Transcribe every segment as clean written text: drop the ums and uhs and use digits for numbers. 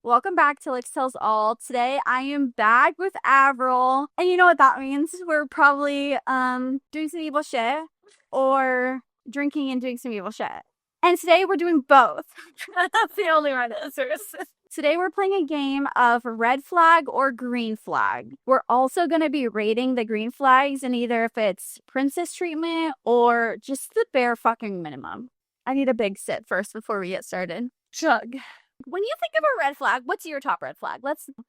Welcome back to Lykz Tells All. Today I am back with Avryl. And you know what that means? We're probably doing some evil shit or drinking and doing some evil shit. And today we're doing both. That's the only right answers. Today we're playing a game of red flag or green flag. We're also going to be rating the green flags and either if it's princess treatment or just the bare fucking minimum. I need a big sip first before we get started. Chug. When you think of a red flag, what's your top red flag?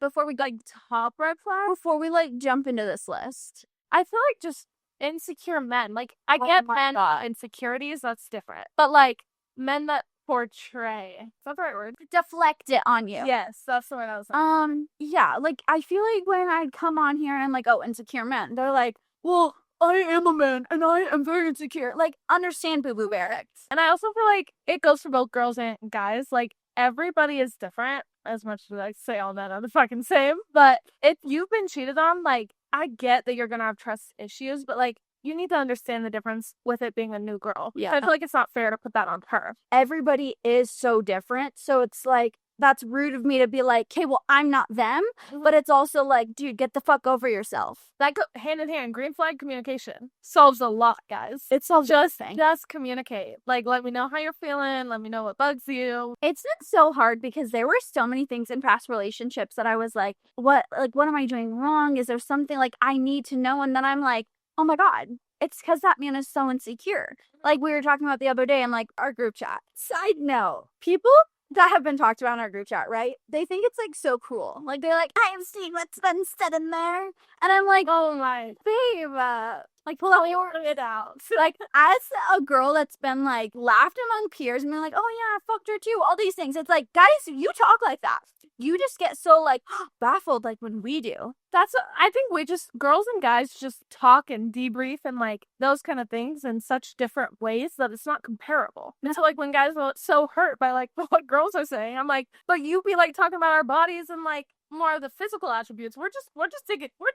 Before we Top red flag? before we jump into this list. I feel like just insecure men. Like, I Oh get my men God. insecurities, that's different. But, like, men that portray. Is that the right word? Deflect it on you. Yes, that's the word I was like. Yeah, I feel like when I come on here and I'm like, oh, insecure men, they're like, well, I am a man and I am very insecure. Like, understand boo-boo barracks. And I also feel like it goes for both girls and guys. Like, everybody is different, as much as I say all men are the fucking same. But if you've been cheated on, like, I get that you're gonna have trust issues, but, like, you need to understand the difference with it being a new girl. Yeah. I feel like it's not fair to put that on her. Everybody is so different, so it's like, that's rude of me to be like, okay, well, I'm not them, but it's also like, dude, get the fuck over yourself. That go hand in hand. Green flag communication solves a lot, guys. It solves everything. Just communicate. Like, let me know how you're feeling. Let me know what bugs you. It's been so hard because there were so many things in past relationships that I was like, what am I doing wrong? Is there something like I need to know? And then I'm like, oh my God, it's because that man is so insecure. Like we were talking about the other day in like our group chat. Side note, people that have been talked about in our group chat, right? They think it's like so cruel. Like they're like, I have seen what's been said in there. And I'm like, Oh my. babe, like pull out it out. Like as a girl that's been like laughed among peers and been like, oh yeah, I fucked her too, all these things. It's like, guys, you talk like that. You just get so like baffled like when we do. I think girls and guys just talk and debrief and like those kind of things in such different ways that it's not comparable. And so like when guys are so hurt by like what girls are saying, I'm like, but you be like talking about our bodies and like more of the physical attributes. We're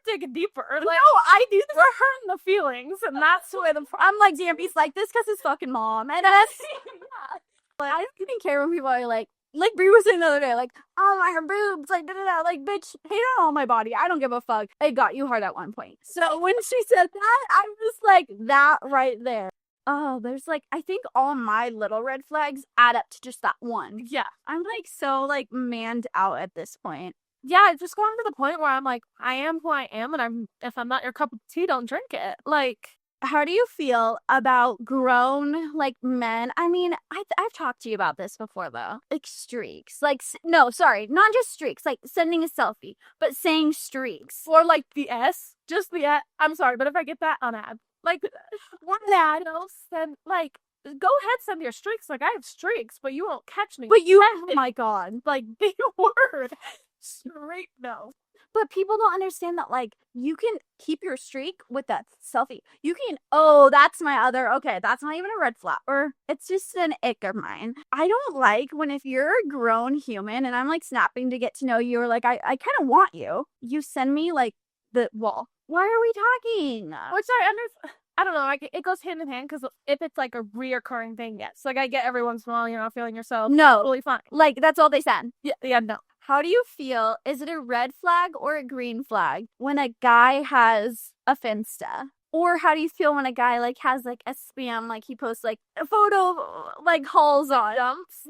digging deeper. Like, No, I do this. we're hurting the feelings, and that's where I'm like, damn, he's like this because his fucking mom. And that's, yeah. Like, I don't even care when people are like Brie was saying the other day, like, oh, my her boobs, like, da-da-da. Like, bitch, hate on all my body. I don't give a fuck. It got you hard at one point. So when she said that, I was like, that right there. Oh, there's like, I think all my little red flags add up to just that one. yeah. I'm like so like manned out at this point. Yeah, it's just going to the point where I'm like, I am who I am, and if I'm not your cup of tea, don't drink it. Like, How do you feel about grown like men? I mean, I've talked to you about this before though. Like streaks. Like no, sorry, not just streaks. Like sending a selfie, but saying streaks. or like the S, just the S. I'm sorry, but if I get that on ad, like, one ad, send like, go ahead, send your streaks. Like, I have streaks, but you won't catch me. But you, oh my God. Like, the word streak, no. But people don't understand that like you can keep your streak with that selfie. You can, oh, that's my other, okay, that's not even a red flag. Or it's just an ick of mine. I don't like when if you're a grown human and I'm like snapping to get to know you or like I kind of want you. You send me like the wall. Why are we talking? Which I don't know, it goes hand in hand, because if it's like a reoccurring thing, yes. Like, I get every once in a while you're not feeling yourself. No. Totally fine. Like that's all they said. Yeah, no. How do you feel? Is it a red flag or a green flag when a guy has a Finsta? Or how do you feel when a guy like has like a spam, like he posts like a photo like hauls on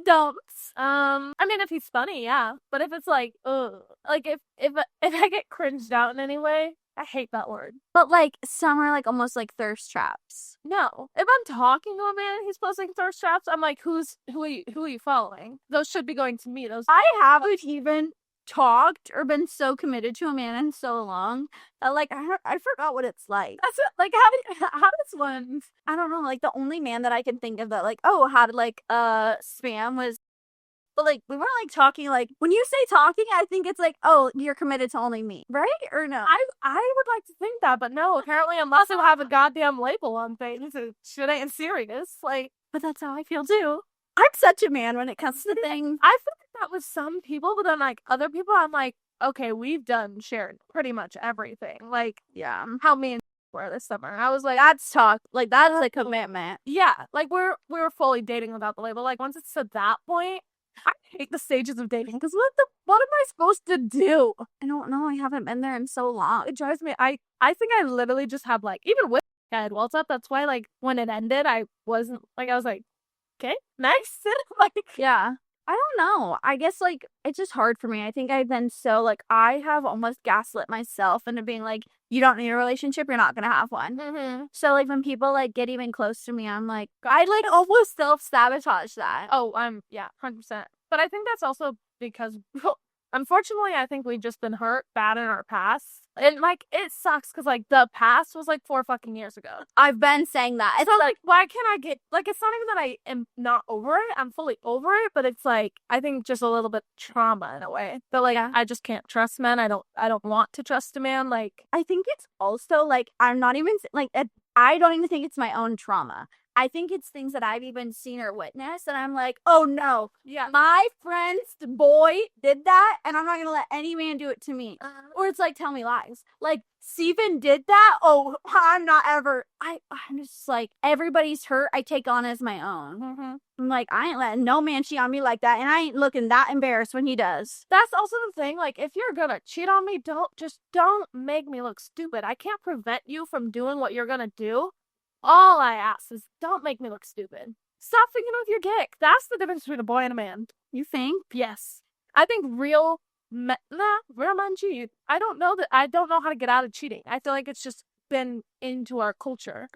dumps? I mean, if he's funny, yeah. But if it's like, ugh, like if I get cringed out in any way, I hate that word. But like some are like almost like thirst traps. No. If I'm talking to a man and he's posting thirst traps, I'm like, who are you following? Those should be going to me. I haven't even talked or been so committed to a man in so long that like I forgot what it's like. That's it. Like, how does one? I don't know. Like the only man that I can think of that like, oh, how to like spam was. But like we weren't like talking. Like when you say talking, I think it's like, oh, you're committed to only me, right? Or no? I would like to think that, but no. Apparently, unless you have a goddamn label on things, shit ain't serious. Like, But that's how I feel too. I'm such a man when it comes to things. I feel like that with some people, but then like other people, I'm like, okay, we've shared pretty much everything. Like, Yeah. how me and were this summer. I was like, That's talk. Like that is a commitment. yeah, like we were fully dating without the label. Like once it's to that point, I hate the stages of dating because what am I supposed to do? I don't know. I haven't been there in so long. It drives me. I think I literally just have like even with I had walls up. That's why like when it ended, I wasn't like I was like, okay, nice. Like Yeah. I don't know. I guess like it's just hard for me. I think I've been so like I have almost gaslit myself into being like, you don't need a relationship, you're not gonna have one. So like when people like get even close to me, I'm like I like almost self-sabotage that. oh, yeah, 100%. But I think that's also because unfortunately, I think we've just been hurt bad in our past. And like it sucks because like the past was like 4 fucking years ago. I've been saying that. It's So like why can't I get like it's not even that I am not over it. I'm fully over it, but it's like I think just a little bit trauma in a way. But like I just can't trust men. I don't want to trust a man. Like I think it's also like I'm not even like I don't even think it's my own trauma. I think it's things that I've even seen or witnessed, and I'm like, oh no, yeah. my friend's boy did that, and I'm not gonna let any man do it to me. Or it's like, tell me lies. Like, Steven did that. Oh, I'm not ever. I'm just like, everybody's hurt. I take on as my own. I'm like, I ain't letting no man cheat on me like that, and I ain't looking that embarrassed when he does. That's also the thing. Like, if you're gonna cheat on me, don't make me look stupid. I can't prevent you from doing what you're gonna do. All I ask is don't make me look stupid. Stop thinking with your dick. That's the difference between a boy and a man. You think? Yes. I think real men cheat. I don't know how to get out of cheating. I feel like it's just been into our culture.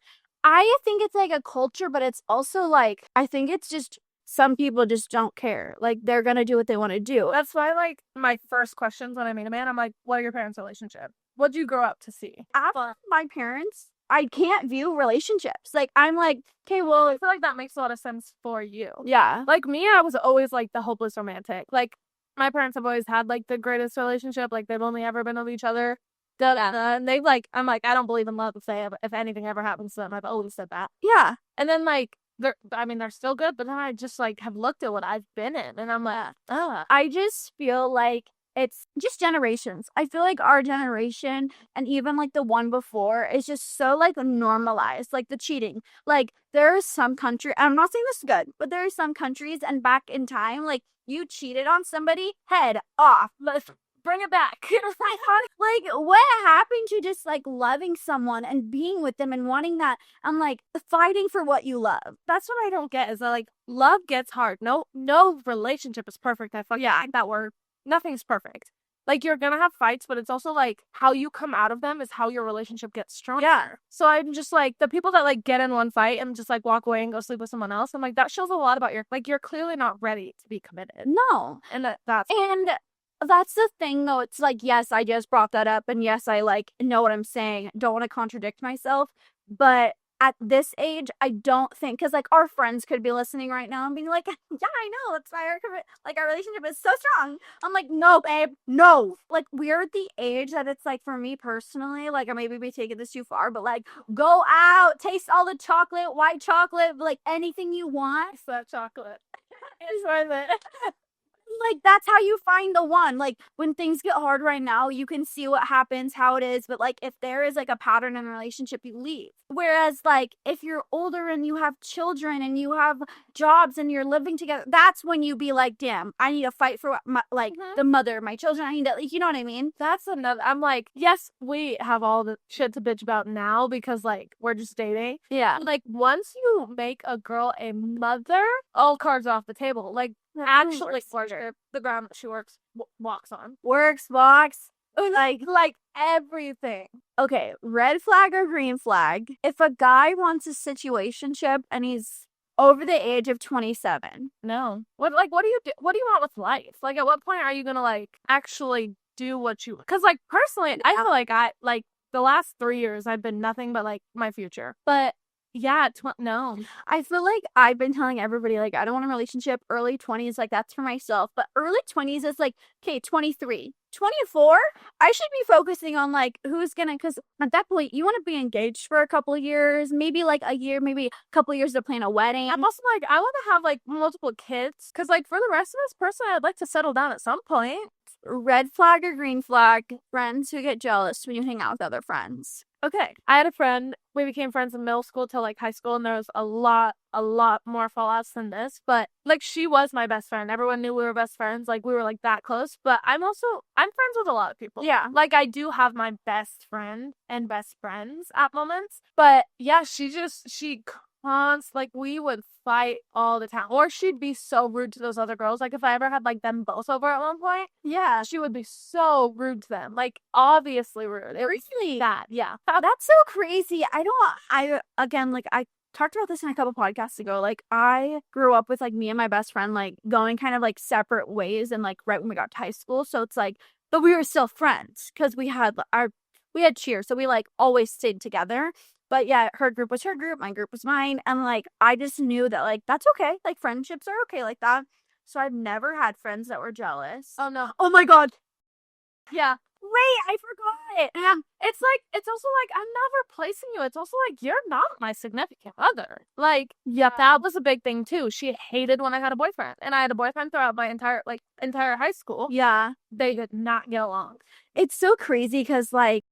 I think it's like a culture, but it's also like, I think it's just some people just don't care. Like, they're gonna do what they want to do. That's why, like, my first questions when I meet a man, I'm like, what are your parents' relationship? What'd you grow up to see? After my parents, I can't view relationships. Like, I'm like, okay, well, I feel like that makes a lot of sense for you. yeah. Like, me, I was always, like, the hopeless romantic. Like, my parents have always had, like, the greatest relationship. Like, they've only ever been with each other. And they've, like, I'm like, I don't believe in love if anything ever happens to them. I've always said that. Yeah. And then, like, they're still good, but then I just, like, have looked at what I've been in, and I'm like, I just feel like it's just generations. I feel like our generation and even like the one before is just so like normalized, like the cheating. Like there are some country, I'm not saying this is good, but there are some countries and back in time, like you cheated on somebody, head off. Let's bring it back. Like what happened to just like loving someone and being with them and wanting that? I'm like fighting for what you love. That's what I don't get is that like love gets hard. No relationship is perfect. I fucking hate that word. Nothing's perfect. Like, you're gonna have fights, but it's also, like, how you come out of them is how your relationship gets stronger. Yeah. So I'm just, like, the people that, like, get in one fight and just, like, walk away and go sleep with someone else, I'm like, that shows a lot about you're clearly not ready to be committed. No. And that's the thing, though. It's like, yes, I just brought that up, and yes, I, like, know what I'm saying. Don't want to contradict myself, but at this age, I don't think, because, like, our friends could be listening right now and being like, yeah, I know, it's our relationship is so strong. I'm like, no, babe, no. Like, we're at the age that it's, like, for me personally, like, I maybe be taking this too far, but, like, go out, taste all the chocolate, white chocolate, like, anything you want. it's that chocolate. It's worth it. Like, that's how you find the one. Like, when things get hard right now, you can see what happens, how it is. But, like, if there is, like, a pattern in a relationship, you leave. Whereas, like, if you're older and you have children and you have jobs and you're living together, that's when you be like, damn, I need to fight for, the mother of my children. I need to, like, you know what I mean? That's another, I'm like, yes, we have all the shit to bitch about now because, like, we're just dating. Yeah. Like, once you make a girl a mother, all cards off the table. Like, actually worship the ground that she walks on. Walks. Like everything. Okay, red flag or green flag. If a guy wants a situationship and he's over the age of 27. No. What do you do? What do you want with life? Like, at what point are you gonna, like, actually do what you... Because, like, personally, I feel like the last 3 years, I've been nothing but, like, my future. But... yeah, no. I feel like I've been telling everybody, like, I don't want a relationship. Early 20s, like, that's for myself. But early 20s is, like, okay, 23. 24, I should be focusing on, like, who's gonna, because at that point, you want to be engaged for a couple of years, maybe, like, a year, maybe a couple of years to plan a wedding. I'm also, like, I want to have, like, multiple kids. Because, like, for the rest of us, personally, I'd like to settle down at some point. Red flag or green flag, friends who get jealous when you hang out with other friends. Okay. I had a friend, we became friends in middle school till like high school, and there was a lot more fallouts than this, but like she was my best friend. Everyone knew we were best friends. Like we were like that close, but I'm friends with a lot of people. Yeah. Like I do have my best friend and best friends at moments, but yeah, she like we would fight all the time, or she'd be so rude to those other girls. Like if I ever had like them both over at one point, Yeah. she would be so rude to them, like obviously rude. It was Really? bad. Yeah. That's so crazy. Again, like, I talked about this in a couple podcasts ago. Like, I grew up with, like, me and my best friend, like, going kind of, like, separate ways and, like, right when we got to high school. So it's, like, but we were still friends because we had cheer. So we, like, always stayed together. But yeah, her group was her group, my group was mine. And, like, I just knew that, like, that's okay. Like, friendships are okay like that. So I've never had friends that were jealous. Oh no. Oh my God. Yeah. Wait, I forgot. Yeah. It's like, it's also like, I'm not replacing you. It's also like, you're not my significant other. Like, yeah, that was a big thing too. She hated when I had a boyfriend. And I had a boyfriend throughout my entire high school. Yeah. They did not get along. It's so crazy because, like,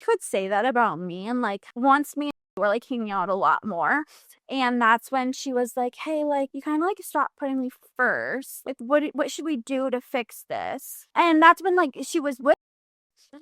could say that about me. And, like, once me and her were, like, hanging out a lot more. And that's when she was like, hey, like, you kind of, like, stop putting me first. Like, what should we do to fix this? And that's when, like, she was with.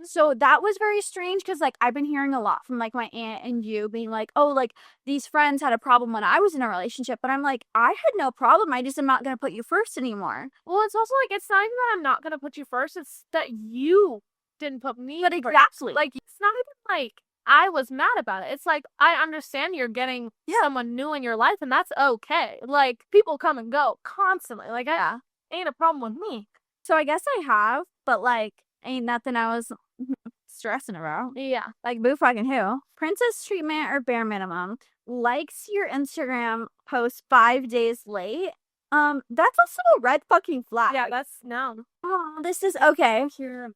So that was very strange because, like, I've been hearing a lot from, like, my aunt and you being like, oh, like, these friends had a problem when I was in a relationship. But I'm like, I had no problem. I just am not going to put you first anymore. Well, it's also like, it's not even that I'm not going to put you first. It's that you didn't put me But first. exactly. Like, it's not even like I was mad about it. It's like, I understand you're getting someone new in your life, and that's okay. Like, people come and go constantly. Like, I ain't a problem with me. So I guess I have, but, like, ain't nothing I was stressing about. Yeah. Like, boo fucking who? Princess treatment or bare minimum? Likes your Instagram post 5 days late? That's also a red fucking flag. Yeah, that's no. Oh, this is okay. Here,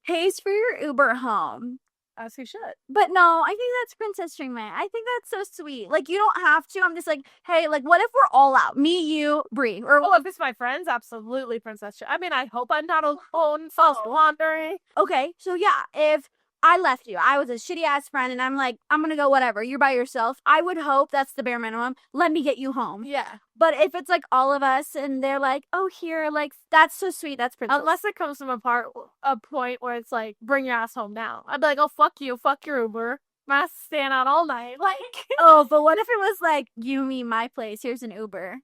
Pays for your Uber home. as he should. But no, I think that's princess treatment. I think that's so sweet. Like, you don't have to. I'm just like, hey, like, what if we're all out? Me, you, Brie. Or if it's my friends, absolutely princess. I mean, I hope I'm not alone, false wandering. Okay, so yeah, if I left you, I was a shitty ass friend, and I'm like, I'm gonna go whatever. You're by yourself. I would hope that's the bare minimum. Let me get you home. Yeah. But if it's like all of us, and they're like, oh, here, like, that's so sweet. That's princess. Unless it comes from a point where it's like, bring your ass home now. I'd be like, oh, fuck you, fuck your Uber. My ass is staying out all night. Like, oh, but what if it was like, you meet my place? Here's an Uber.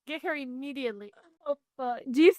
Get here immediately. Do you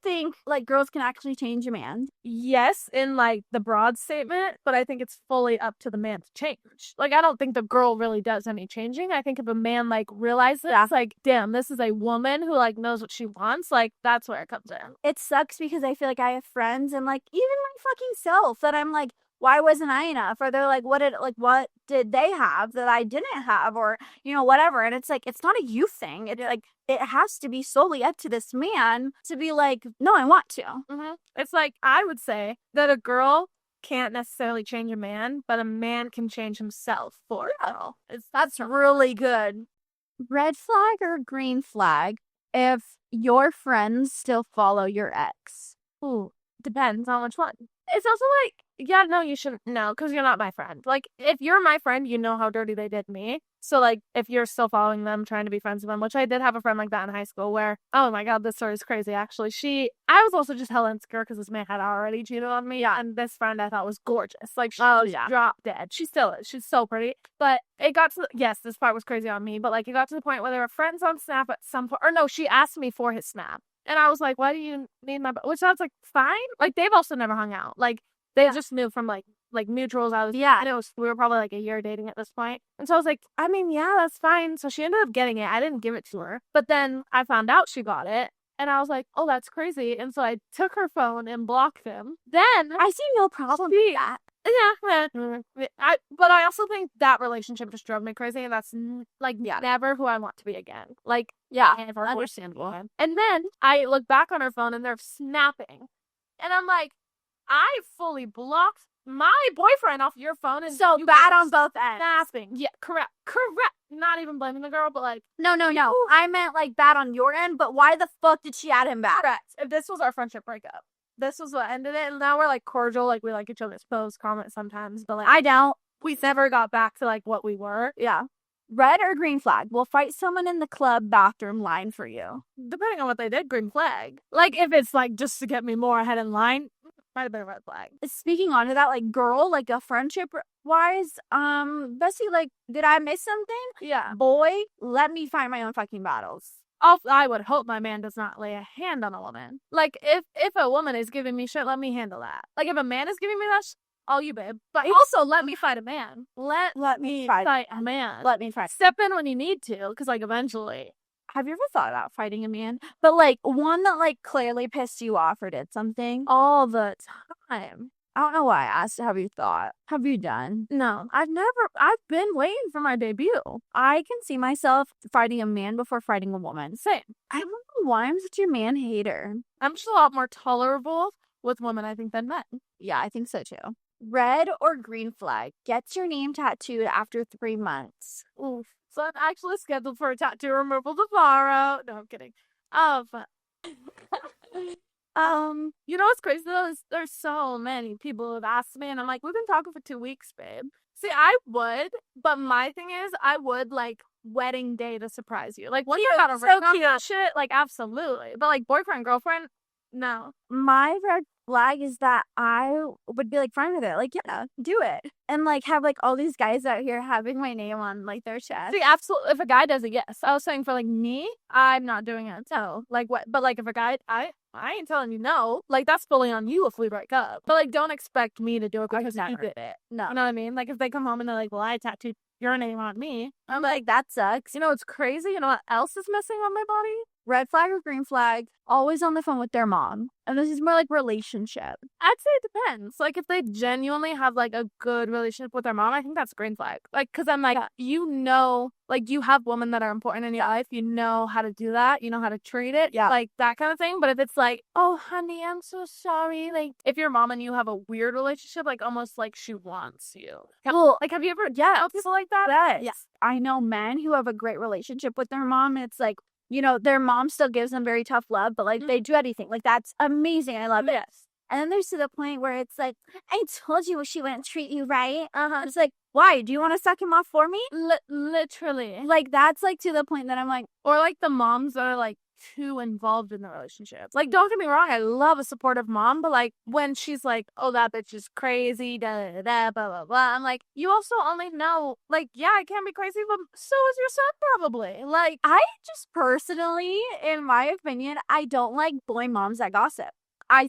think like girls can actually change a man? Yes, in like the broad statement, but I think it's fully up to the man to change. Like, I don't think the girl really does any changing. I think if a man like realizes, like, damn, this is a woman who like knows what she wants, like, that's where it comes in. It sucks because I feel like I have friends and like even my fucking self that I'm like, why wasn't I enough? Or they're like, what did they have that I didn't have? Or, you know, whatever. And it's like, it's not a you thing. It has to be solely up to this man to be like, no, I want to. Mm-hmm. It's like, I would say that a girl can't necessarily change a man, but a man can change himself for a girl. That's really good. Red flag or green flag if your friends still follow your ex? Ooh, depends on which one. It's also like, yeah, no, you shouldn't. No, because you're not my friend. Like, if you're my friend, you know how dirty they did me. So, like, if you're still following them, trying to be friends with them, which I did have a friend like that in high school where, oh my God, this story is crazy, actually. I was also just hella insecure because this man had already cheated on me. Yeah. And this friend I thought was gorgeous. Like, she was drop dead. She still is. She's so pretty. But it got to, yes, this part was crazy on me, but, like, it got to the point where they were friends on Snap at some point. Or no, she asked me for his Snap. And I was like, why do you need my, which sounds like fine. Like, they've also never hung out. Like, they just knew from like mutuals. And we were probably like a year dating at this point. And so I was like, I mean, yeah, that's fine. So she ended up getting it. I didn't give it to her. But then I found out she got it. And I was like, oh, that's crazy. And so I took her phone and blocked him. Then I see no problem with that. Yeah. But I also think that relationship just drove me crazy. And that's like never who I want to be again. Like, never. Understandable. And then I look back on her phone and they're snapping. And I'm like, I fully blocked my boyfriend off your phone, and so bad on both ends. Snapping. Yeah, correct. Not even blaming the girl, but like, no. I meant like bad on your end. But why the fuck did she add him back? Correct. If this was our friendship breakup, this was what ended it, and now we're like cordial, like we like each other's posts, comments sometimes, but like I don't. we never got back to like what we were. Yeah. Red or green flag? We'll fight someone in the club bathroom line for you. Depending on what they did, green flag. Like if it's like just to get me more ahead in line, might have been a red flag. Speaking on to that, like girl, like a friendship wise, Bessie, like, did I miss something? Yeah. Boy, let me fight my own fucking battles. I would hope my man does not lay a hand on a woman. Like, if a woman is giving me shit, let me handle that. Like, if a man is giving me that shit, all you, babe. But also, let me fight a man. Let me fight a man. Let me fight. Step in when you need to, because, like, eventually. Have you ever thought about fighting a man? But, like, one that, like, clearly pissed you off or did something? All the time. I don't know why I asked, have you thought? Have you done? No, I've been waiting for my debut. I can see myself fighting a man before fighting a woman. Same. I don't know why I'm such a man hater. I'm just a lot more tolerable with women, I think, than men. Yeah, I think so too. Red or green flag? Gets your name tattooed after 3 months. Oof. So I'm actually scheduled for a tattoo removal tomorrow. No, I'm kidding. But you know what's crazy though is there's so many people who have asked me, and I'm like, we've been talking for 2 weeks, babe. See, I would, but my thing is, I would like wedding day to surprise you. Like, when you got a ring on that shit, like, absolutely. But like, boyfriend, girlfriend, no. My red flag is that I would be like fine with it. Like, yeah, do it. And like have like all these guys out here having my name on like their chest. See, absolutely. If a guy does it, yes. I was saying for like me, I'm not doing it. So like what? But like if a guy, I ain't telling you no. Like that's fully on you if we break up. But like don't expect me to do it because you did it. No. You know what I mean? Like if they come home and they're like, well, I tattooed your name on me. I'm like, that sucks. You know what's crazy? You know what else is missing on my body? Red flag or green flag, always on the phone with their mom. And this is more like relationship. I'd say it depends. Like, if they genuinely have, like, a good relationship with their mom, I think that's a green flag. Like, because I'm like, you know, like, you have women that are important in your life. You know how to do that. You know how to treat it. Yeah. Like, that kind of thing. But if it's like, oh, honey, I'm so sorry. Like, if your mom and you have a weird relationship, like, almost like she wants you. Well, like, have you ever dealt with people like that? Yes. I know men who have a great relationship with their mom. And it's like, you know, their mom still gives them very tough love, but like they do anything. Like that's amazing. I love it. Yes. And then there's to the point where it's like, I told you she wouldn't treat you right. It's like, why? Do you want to suck him off for me? Literally. Like that's like to the point that I'm like, or like the moms that are like too involved in the relationship. Like, don't get me wrong, I love a supportive mom, but like when she's like, oh, that bitch is crazy, da da da, blah blah blah. I'm like, you also only know, like, yeah, I can be crazy, but so is your son probably. Like, I just personally, in my opinion, I don't like boy moms that gossip. I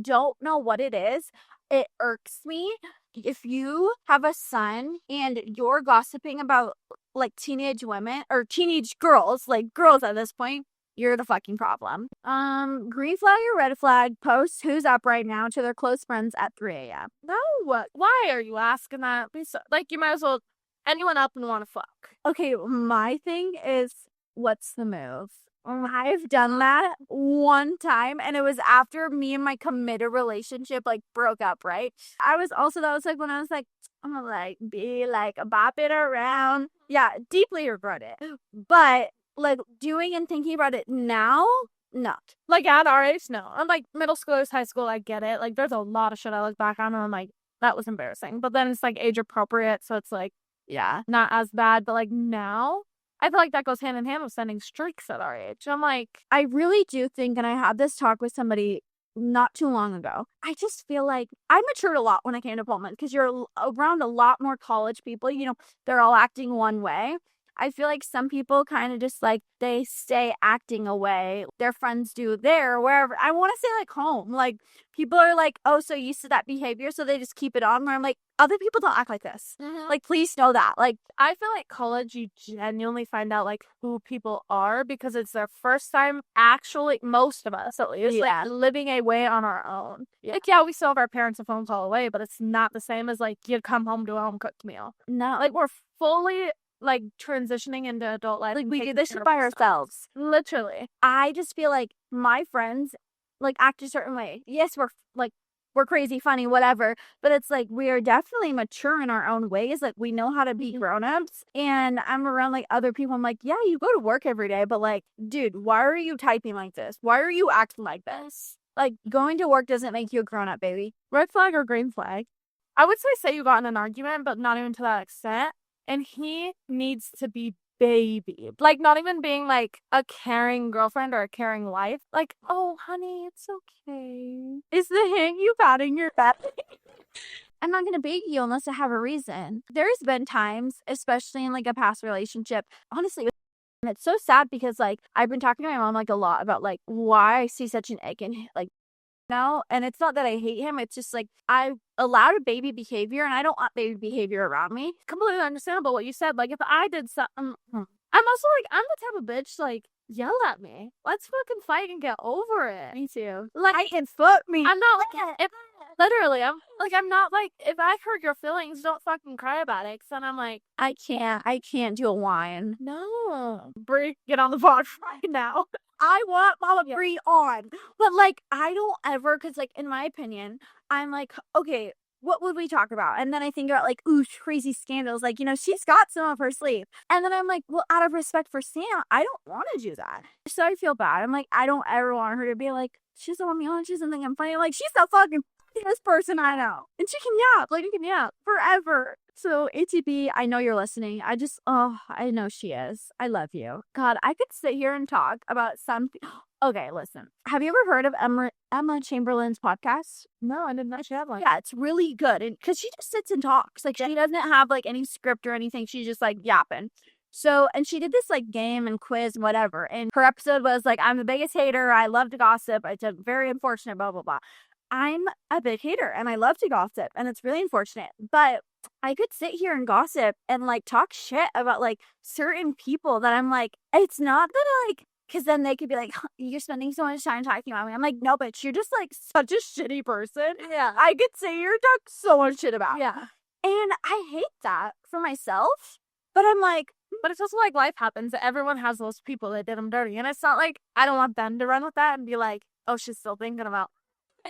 don't know what it is. It irks me. If you have a son and you're gossiping about like teenage women or teenage girls, like girls at this point, you're the fucking problem. Green flag or red flag, post who's up right now to their close friends at 3 a.m. No, why are you asking that? Like, you might as well, anyone up and want to fuck. Okay, my thing is, what's the move? I've done that one time, and it was after me and my committed relationship like broke up, right? That was like when I was like, I'm gonna like be like bop it around. Yeah, deeply regret it. But like doing and thinking about it now, not. Like at our age, no. I'm like middle schoolers, high school, I get it. Like there's a lot of shit I look back on and I'm like, that was embarrassing. But then it's like age appropriate, so it's like, yeah, not as bad. But like now, I feel like that goes hand in hand with sending streaks at our age. I'm like, I really do think, and I had this talk with somebody not too long ago. I just feel like I matured a lot when I came to Pullman because you're around a lot more college people. You know, they're all acting one way. I feel like some people kind of just like they stay acting away. Their friends do there, wherever. I want to say like home. Like people are like, oh, so used to that behavior, so they just keep it on. Where I'm like, other people don't act like this. Mm-hmm. Like, please know that. Like, I feel like college, you genuinely find out like who people are because it's their first time actually, most of us at least, like living a way on our own. Yeah. Like, yeah, we still have our parents a phone call away, but it's not the same as like you'd come home to a home cooked meal. No, like we're fully like transitioning into adult life. Like we do this shit by ourselves. Literally. I just feel like my friends like act a certain way. Yes, we're crazy, funny, whatever. But it's like we are definitely mature in our own ways. Like we know how to be grown-ups. And I'm around like other people. I'm like, yeah, you go to work every day, but like, dude, why are you typing like this? Why are you acting like this? Like, going to work doesn't make you a grown-up, baby. Red flag or green flag? I would say you got in an argument, but not even to that extent. And he needs to be baby. Like, not even being, like, a caring girlfriend or a caring wife. Like, oh, honey, it's okay. Is the hint you patting your belly? I'm not gonna baby you unless I have a reason. There's been times, especially in, like, a past relationship, honestly, and it's so sad because, like, I've been talking to my mom, like, a lot about, like, why I see such an egg in, like, now, and it's not that I hate him, it's just, like, I allowed a baby behavior, and I don't want baby behavior around me. Completely understandable what you said. Like, if I did something, I'm also, like, I'm the type of bitch, like, yell at me. Let's fucking fight and get over it. Me too. Like, I can fuck me. I'm not, like, if literally, I'm not, like, if I hurt your feelings, don't fucking cry about it. Cause then I'm like, I can't do a whine. no. Brie, get on the phone right now. I want Mama Brie on. But, like, I don't ever, because, like, in my opinion, I'm like, okay, what would we talk about? And then I think about, like, ooh, crazy scandals. Like, you know, she's got some up her sleeve. And then I'm like, well, out of respect for Sam, I don't want to do that. So I feel bad. I'm like, I don't ever want her to be like, she doesn't want me on. She doesn't think I'm funny. Like, she's the fucking funniest person I know. And she can yap. Like, you can yap forever. So, ATB, I know you're listening. I know she is. I love you. God, I could sit here and talk about Okay, listen. Have you ever heard of Emma Chamberlain's podcast? No, I didn't actually have one. Yeah, it's really good. And because she just sits and talks. Like, she doesn't have, like, any script or anything. She's just, like, yapping. So, and she did this, like, game and quiz and whatever. And her episode was, like, I'm the biggest hater. I love to gossip. It's very unfortunate, blah, blah, blah. I'm a big hater and I love to gossip. And it's really unfortunate. But I could sit here and gossip and, like, talk shit about, like, certain people that I'm like, it's not that I, like, because then they could be like, you're spending so much time talking about me. I'm like, no, bitch, you're just, like, such a shitty person. Yeah. I could say you're talking so much shit about. Yeah. And I hate that for myself. But I'm like, but it's also like life happens. Everyone has those people that did them dirty. And it's not like I don't want them to run with that and be like, oh, she's still thinking about.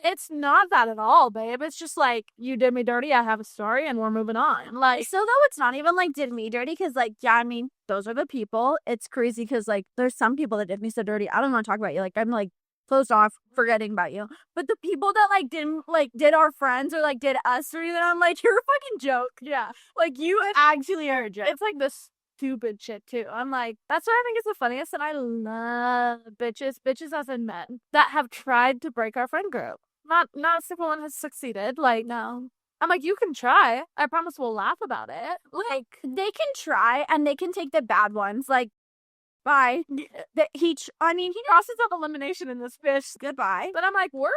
It's not that at all, babe. It's just like, you did me dirty. I have a story and we're moving on. Like, so though it's not even like did me dirty because, like, yeah, I mean, those are the people. It's crazy because, like, there's some people that did me so dirty. I don't want to talk about you. Like, I'm, like, closed off, forgetting about you. But the people that, like, didn't, like, did our friends or, like, did us or anything, I'm like, you're a fucking joke. Yeah. Like, you actually are a joke. It's like this stupid shit too. I'm like, that's what I think is the funniest, and I love bitches as in men that have tried to break our friend group. Not a single one has succeeded. Like, no. I'm like, you can try. I promise we'll laugh about it. Like, they can try and they can take the bad ones. Like, bye. He crosses up elimination in this fish. Goodbye. But I'm like, we're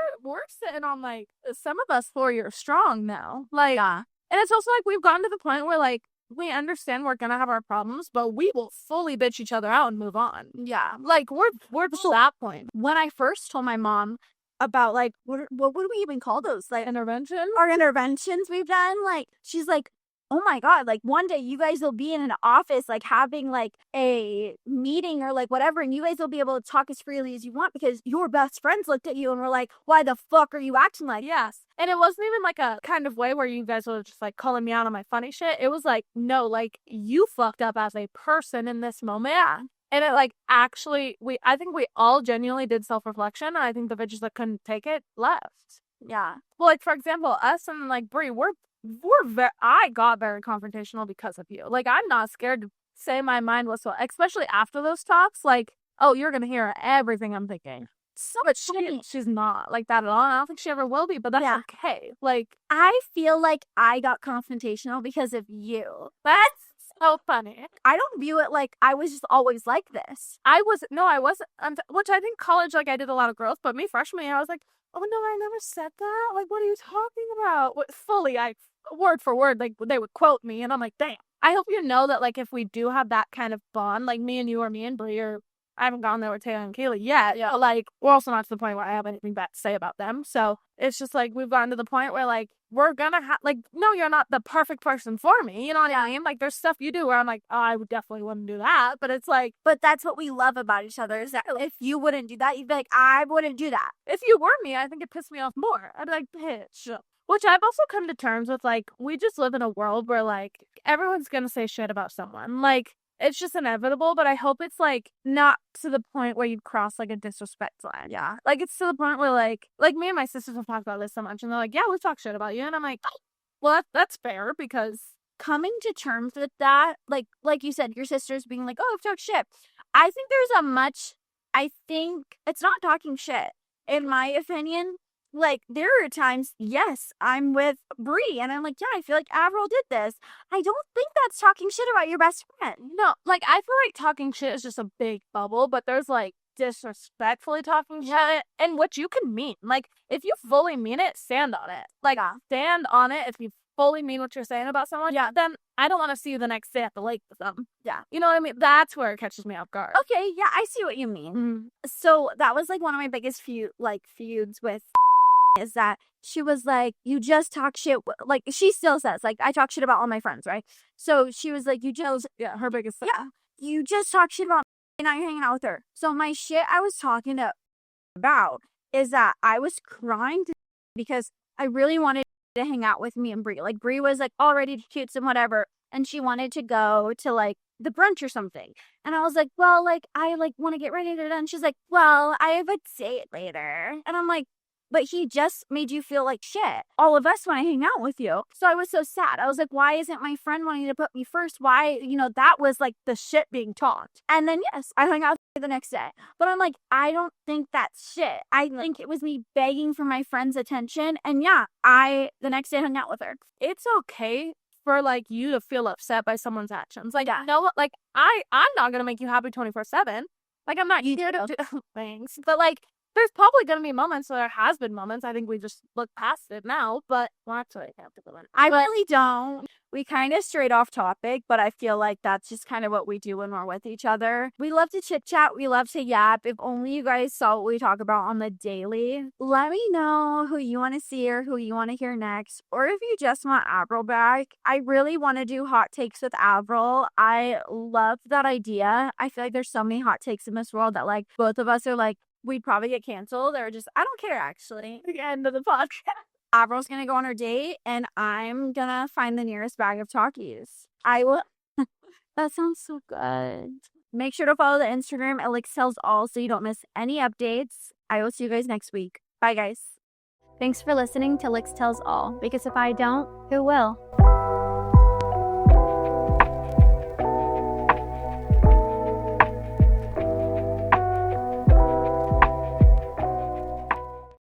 sitting on, like, some of us 4 years strong now. Like, yeah. And it's also like we've gotten to the point where, like, we understand we're gonna have our problems, but we will fully bitch each other out and move on. Yeah. Like, we're to that point. When I first told my mom about, like, what would we even call those? Like, intervention? Our interventions we've done, like, she's like, oh my God, like, one day you guys will be in an office, like, having, like, a meeting or, like, whatever, and you guys will be able to talk as freely as you want because your best friends looked at you and were like, why the fuck are you acting like yes? And it wasn't even, like, a kind of way where you guys were just, like, calling me out on my funny shit. It was like, no, like, you fucked up as a person in this moment. Yeah. And it, like, actually, I think we all genuinely did self-reflection, and I think the bitches that couldn't take it left. Yeah. Well, like, for example, us and, like, Brie, I got very confrontational because of you. Like, I'm not scared to say my mind whatsoever, especially after those talks. Like, oh, you're gonna hear everything I'm thinking. So but she's not like that at all. I don't think she ever will be, but that's okay. Like, I feel like I got confrontational because of you. That's so funny. I don't view it like I was just always like this. I wasn't, which I think college, like, I did a lot of growth, but me freshman year, I was like, oh no, I never said that. Like, what are you talking about? Fully, word for word, like, they would quote me, and I'm like, damn. I hope you know that, like, if we do have that kind of bond, like me and you or me and Brie, or I haven't gone there with Taylor and Kaylee yet. Yeah. Like, we're also not to the point where I have anything bad to say about them. So it's just like we've gotten to the point where, like, we're gonna have, like, no, you're not the perfect person for me. You know what I mean? Like, there's stuff you do where I'm like, oh, I would definitely wouldn't do that. But it's like, but that's what we love about each other is that if you wouldn't do that, you'd be like, I wouldn't do that. If you were me, I think it pissed me off more. I'd be like, bitch. Which I've also come to terms with, like, we just live in a world where, like, everyone's gonna say shit about someone. Like, it's just inevitable, but I hope it's like not to the point where you cross like a disrespect line. Yeah. Like it's to the point where like me and my sisters have talked about this so much, and they're like, yeah, we've talked shit about you, and I'm like, oh, well, that's fair, because coming to terms with that, like you said, your sisters being like, oh, I've talked shit. I think it's not talking shit. In my opinion, like, there are times, yes, I'm with Bree, and I'm like, yeah, I feel like Avryl did this. I don't think that's talking shit about your best friend. No, like, I feel like talking shit is just a big bubble, but there's, like, disrespectfully talking shit, and what you can mean. Like, if you fully mean it, stand on it. Like, stand on it if you fully mean what you're saying about someone. Yeah. Then I don't want to see you the next day at the lake with them. Yeah. You know what I mean? That's where it catches me off guard. Okay, yeah, I see what you mean. So that was, like, one of my biggest feuds with is that she was like, you just talk shit. Like, she still says, like, I talk shit about all my friends, right? So she was like, her biggest thing. Yeah, you just talk shit about me, and now you're hanging out with her. So my shit I was talking about is that I was crying because I really wanted to hang out with me and Bree. Like, Bree was, like, all ready to cutes and whatever, and she wanted to go to, like, the brunch or something. And I was like, well, like, I, like, want to get ready to done. She's like, well, I have a date later. And I'm like, but he just made you feel like shit. All of us want to hang out with you. So I was so sad. I was like, why isn't my friend wanting to put me first? Why, that was like the shit being talked. And then, yes, I hung out with her the next day. But I'm like, I don't think that's shit. I think it was me begging for my friend's attention. And yeah, the next day hung out with her. It's okay for, like, you to feel upset by someone's actions. Like, yeah. You know what? Like, I'm not going to make you happy 24/7. Like, I'm not here to do things. But, like, there's probably going to be moments, or there has been moments, I think we just look past it now, but well, actually, I have to go in. I really don't. We kind of strayed off topic, but I feel like that's just kind of what we do when we're with each other. We love to chit chat. We love to yap. If only you guys saw what we talk about on the daily. Let me know who you want to see or who you want to hear next, or if you just want Avryl back. I really want to do hot takes with Avryl. I love that idea. I feel like there's so many hot takes in this world that, like, both of us are like, we'd probably get canceled, or just, I don't care, actually. The end of the podcast. Avryl's gonna go on her date, and I'm gonna find the nearest bag of Takis. I will. That sounds so good. Make sure to follow the Instagram at Lykz Tells All so you don't miss any updates. I will see you guys next week. Bye, guys. Thanks for listening to Lykz Tells All, because if I don't, who will?